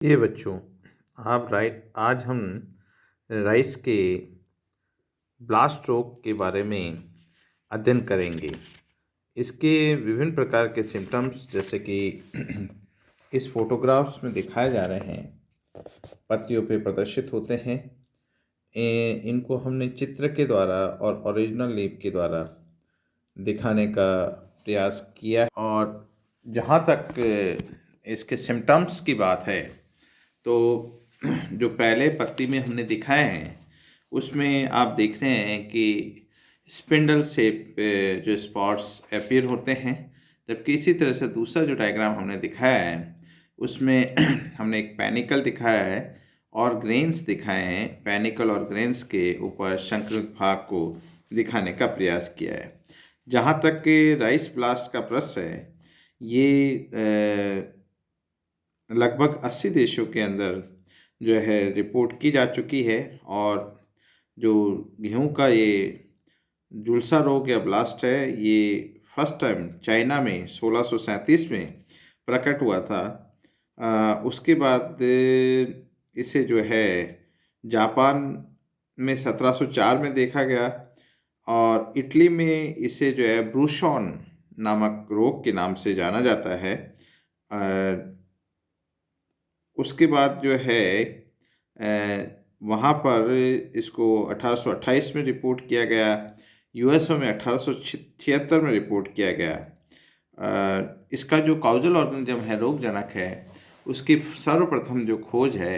ये बच्चों, आप आज हम राइस के ब्लास्ट रोग के बारे में अध्ययन करेंगे। इसके विभिन्न प्रकार के सिम्टम्स जैसे कि इस फोटोग्राफ्स में दिखाए जा रहे हैं, पत्तियों पे प्रदर्शित होते हैं। इनको हमने चित्र के द्वारा और ओरिजिनल लीफ के द्वारा दिखाने का प्रयास किया है। और जहाँ तक इसके सिम्टम्स की बात है, तो जो पहले पत्ती में हमने दिखाए हैं उसमें आप देख रहे हैं कि स्पिंडल शेप जो स्पॉट्स अपीयर होते हैं, जबकि इसी तरह से दूसरा जो डायग्राम हमने दिखाया है उसमें हमने एक पैनिकल दिखाया है और ग्रेन्स दिखाए हैं। पैनिकल और ग्रेन्स के ऊपर संक्रमित भाग को दिखाने का प्रयास किया है। जहाँ तक कि राइस ब्लास्ट का प्रश्न है, ये लगभग 80 देशों के अंदर जो है रिपोर्ट की जा चुकी है। और जो गेहूं का ये झुलसा रोग या ब्लास्ट है, ये फर्स्ट टाइम चाइना में 1637 में प्रकट हुआ था। उसके बाद इसे जो है जापान में 1704 में देखा गया और इटली में इसे जो है ब्रूशॉन नामक रोग के नाम से जाना जाता है। उसके बाद जो है वहाँ पर इसको 1828 में रिपोर्ट किया गया। यूएसओ में 1876 में रिपोर्ट किया गया। इसका जो काउजल ऑर्गेनिज्म है, रोगजनक है, उसकी सर्वप्रथम जो खोज है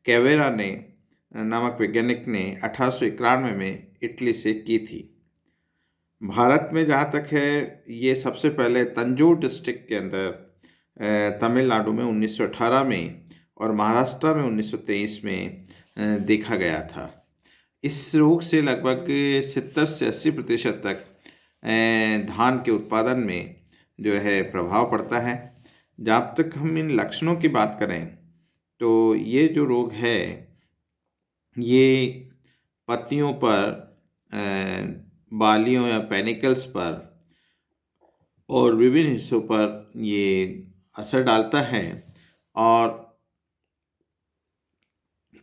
कैवेरा ने नामक वैज्ञानिक ने 1891 में इटली से की थी। भारत में जहाँ तक है, ये सबसे पहले तंजौर डिस्ट्रिक्ट के अंदर तमिलनाडु में 1918 में और महाराष्ट्र में 1923 में देखा गया था। इस रोग से लगभग 70 से 80% तक धान के उत्पादन में जो है प्रभाव पड़ता है। जब तक हम इन लक्षणों की बात करें तो ये जो रोग है, ये पत्तियों पर, बालियों या पेनिकल्स पर और विभिन्न हिस्सों पर ये असर डालता है और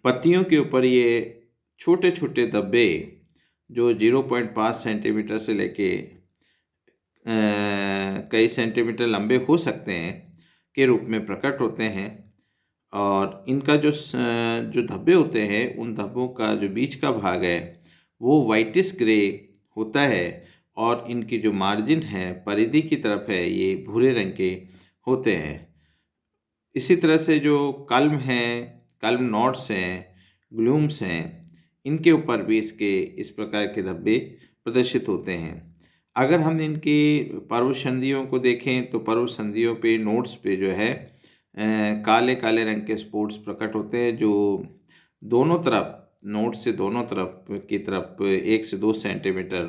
पत्तियों के ऊपर ये छोटे छोटे धब्बे जो 0.5 सेंटीमीटर से लेके कई सेंटीमीटर लंबे हो सकते हैं के रूप में प्रकट होते हैं। और इनका जो धब्बे होते हैं, उन धब्बों का जो बीच का भाग है वो वाइटिश ग्रे होता है और इनकी जो मार्जिन है परिधि की तरफ है, ये भूरे रंग के होते हैं। इसी तरह से जो कल्म हैं, कल्म नॉट्स हैं, ग्लूम्स हैं, इनके ऊपर भी इसके इस प्रकार के धब्बे प्रदर्शित होते हैं। अगर हम इनकी पर्व संधियों को देखें तो पर्व संधियों पे, नोट्स पे जो है काले काले रंग के स्पॉट्स प्रकट होते हैं, जो दोनों तरफ, नोट से दोनों तरफ की तरफ 1 से 2 सेंटीमीटर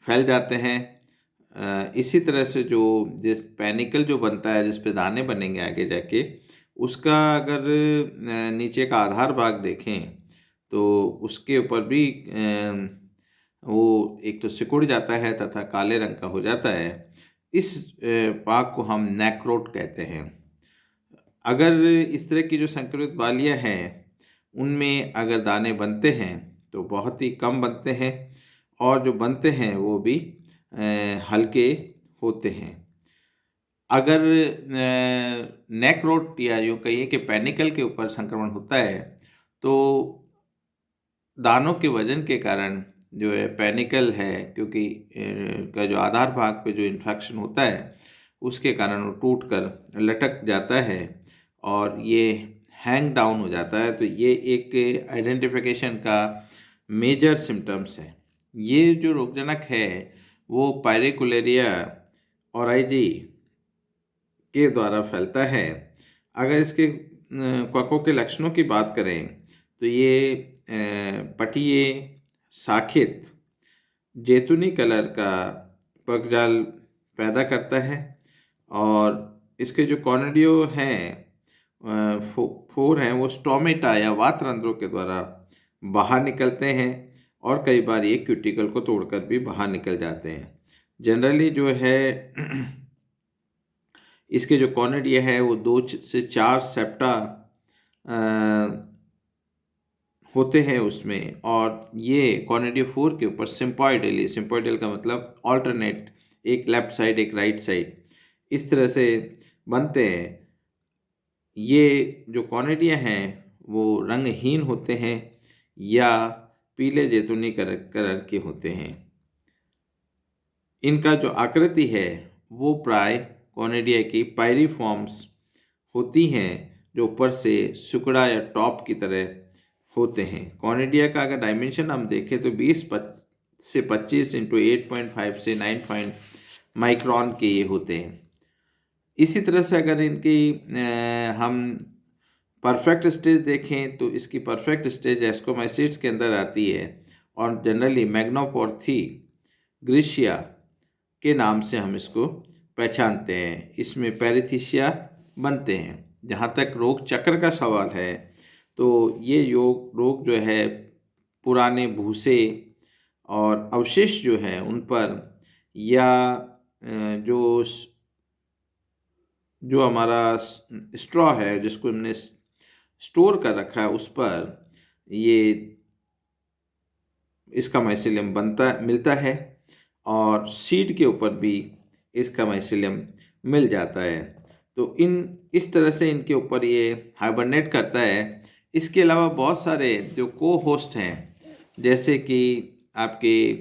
फैल जाते हैं। इसी तरह से जो जिस पैनिकल जो बनता है, जिस पे दाने बनेंगे आगे जाके, उसका अगर नीचे का आधार भाग देखें तो उसके ऊपर भी वो एक तो सिकुड़ जाता है तथा काले रंग का हो जाता है। इस भाग को हम नेक्रोट कहते हैं। अगर इस तरह की जो संक्रमित बालियाँ हैं, उनमें अगर दाने बनते हैं तो बहुत ही कम बनते हैं और जो बनते हैं वो भी हल्के होते हैं। अगर नेक्रोट या यूँ कहिए कि पैनिकल के ऊपर संक्रमण होता है तो दानों के वजन के कारण जो है पैनिकल है, क्योंकि का जो आधार भाग पे जो इन्फेक्शन होता है उसके कारण वो टूट कर लटक जाता है और ये हैंग डाउन हो जाता है। तो ये एक आइडेंटिफिकेशन का मेजर सिम्टम्स है। ये जो रोगजनक है वो पायरेकुलेरिया ओराइजी के द्वारा फैलता है। अगर इसके कवकों के लक्षणों की बात करें तो ये पटिए, साखित, जैतूनी कलर का पगजाल पैदा करता है और इसके जो कॉर्निडियो हैं, फोर हैं, वो स्टोमेटा या वातरंध्रों के द्वारा बाहर निकलते हैं और कई बार ये क्यूटिकल को तोड़कर भी बाहर निकल जाते हैं। जनरली जो है इसके जो कॉर्निडिया है वो 2 से 4 सेप्टा होते हैं उसमें, और ये कॉनिडियोफोर के ऊपर सिम्पॉइडली, सिम्पॉइडल का मतलब ऑल्टरनेट, एक लेफ्ट साइड एक राइट साइड, इस तरह से बनते हैं। ये जो कॉनिडिया हैं वो रंगहीन होते हैं या पीले जैतूनी कलर कलर के होते हैं। इनका जो आकृति है वो प्राय कॉनिडिया की पायरीफॉर्म्स होती हैं, जो ऊपर से सुकड़ा या टॉप की तरह होते हैं। कॉनिडिया का अगर डायमेंशन हम देखें तो 20 से 25 इंटू 8.5 से 9 माइक्रोन के ये होते हैं। इसी तरह से अगर इनकी हम परफेक्ट स्टेज देखें तो इसकी परफेक्ट स्टेज एस्कोमाइसिट्स के अंदर आती है, और जनरली मैग्नोपोर्थी ग्रीशिया के नाम से हम इसको पहचानते हैं। इसमें पेरिथीशिया बनते हैं। जहाँ तक रोग चक्र का सवाल है तो ये रोग जो है पुराने भूसे और अवशेष जो है उन पर, या जो जो हमारा स्ट्रॉ है जिसको हमने स्टोर कर रखा है उस पर ये इसका माइसिलियम मिलता है, और सीड के ऊपर भी इसका माइसिलियम मिल जाता है। तो इस तरह से इनके ऊपर ये हाइबरनेट करता है। इसके अलावा बहुत सारे जो को होस्ट हैं, जैसे कि आपके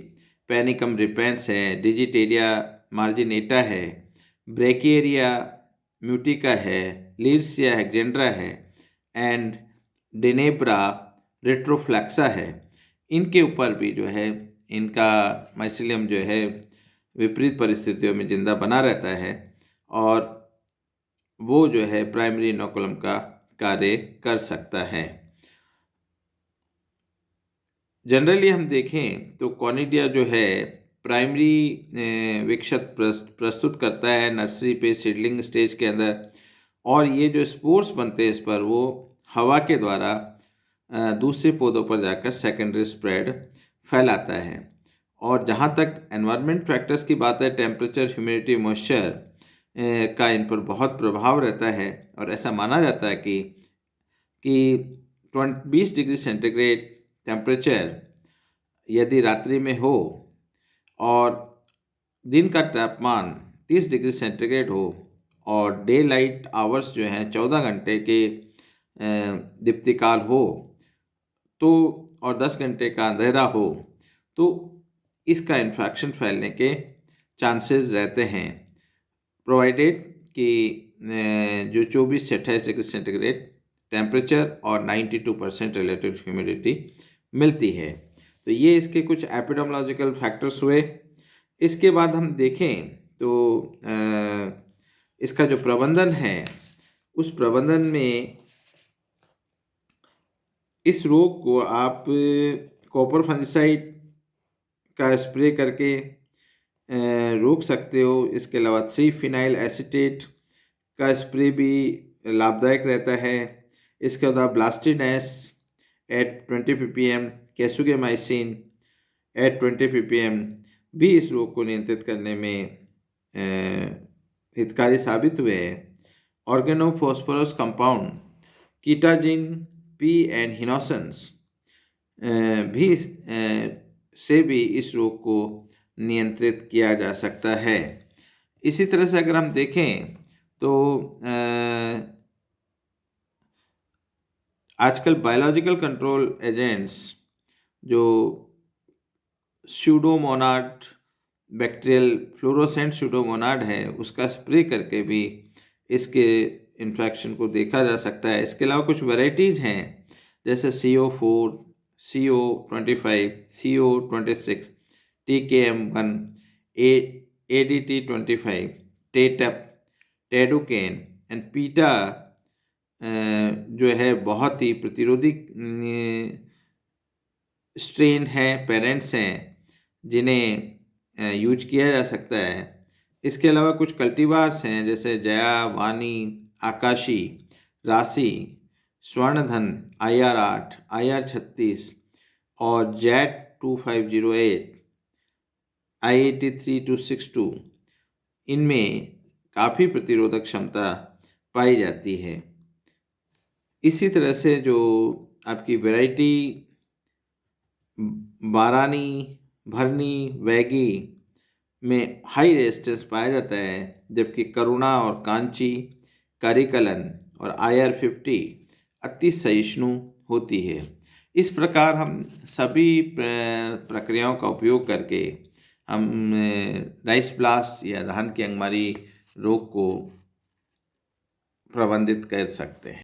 पैनिकम रिपेंस है, डिजिटेरिया मार्जिनेटा है, ब्रेकिएरिया म्यूटिका है, लीड्सिया हेक्जेंड्रा है, एंड डेनेब्रा रेट्रोफ्लैक्सा है। इनके ऊपर भी जो है इनका माइसिलियम जो है विपरीत परिस्थितियों में जिंदा बना रहता है, और वो जो है प्राइमरी इनोकुलम का कार्य कर सकता है। जनरली हम देखें तो कॉनिडिया जो है प्राइमरी विकसित प्रस्तुत करता है नर्सरी पे सीडलिंग स्टेज के अंदर, और ये जो स्पोर्स बनते हैं इस पर वो हवा के द्वारा दूसरे पौधों पर जाकर सेकेंडरी स्प्रेड फैलाता है। और जहाँ तक एनवायरनमेंट फैक्टर्स की बात है, टेम्परेचर, ह्यूमिडिटी, मॉइस्चर का इन पर बहुत प्रभाव रहता है, और ऐसा माना जाता है कि 20 डिग्री सेंटीग्रेड टेम्परेचर यदि रात्रि में हो और दिन का तापमान 30 डिग्री सेंटीग्रेड हो, और डे लाइट आवर्स जो हैं 14 घंटे के दीप्तिकाल हो तो, और 10 घंटे का अंधेरा हो, तो इसका इन्फेक्शन फैलने के चांसेस रहते हैं, प्रोवाइडेड कि जो 24 से 28 डिग्री सेंटीग्रेड टेम्परेचर और 92% रिलेटिव ह्यूमिडिटी मिलती है। तो ये इसके कुछ एपिडेमियोलॉजिकल फैक्टर्स हुए। इसके बाद हम देखें तो इसका जो प्रबंधन है उस प्रबंधन में इस रोग को आप कॉपर फंजिसाइड का स्प्रे करके रोक सकते हो। इसके अलावा 3-फिनाइल एसीटेट का स्प्रे भी लाभदायक रहता है। इसके अलावा ब्लास्टिनेस एट 20 ppm, कैसुगेमाइसिन एट 20 ppm भी इस रोग को नियंत्रित करने में हितकारी साबित हुए हैं। ऑर्गेनोफॉस्फोरस कंपाउंड कीटाजिन पी एंड हिनोसेंस भी से भी इस रोग को नियंत्रित किया जा सकता है। इसी तरह से अगर हम देखें तो आजकल बायोलॉजिकल कंट्रोल एजेंट्स जो स्यूडोमोनाड, बैक्टीरियल फ्लोरोसेंट स्यूडोमोनाड है, उसका स्प्रे करके भी इसके इन्फेक्शन को देखा जा सकता है। इसके अलावा कुछ वैरायटीज़ हैं जैसे CO4, CO25, CO26, TKM1, ADT25, टेटप, टेडुकेन and पीटा जो है बहुत ही प्रतिरोधी स्ट्रेन है, पेरेंट्स हैं जिन्हें यूज किया जा सकता है। इसके अलावा कुछ कल्टीवार्स हैं जैसे जया, वानी, आकाशी, राशि, स्वर्णधन, IR8, IR36 और जेट 2508, I83-262, इनमें काफ़ी प्रतिरोधक क्षमता पाई जाती है। इसी तरह से जो आपकी वैरायटी बारानी, भरनी, वैगी में हाई रेजिस्टेंस पाया जाता है, जबकि करुणा और कांची, करिकलन और IR50 अति सहिष्णु होती है। इस प्रकार हम सभी प्रक्रियाओं का उपयोग करके हम राइस ब्लास्ट या धान की अंगमारी रोग को प्रबंधित कर सकते हैं।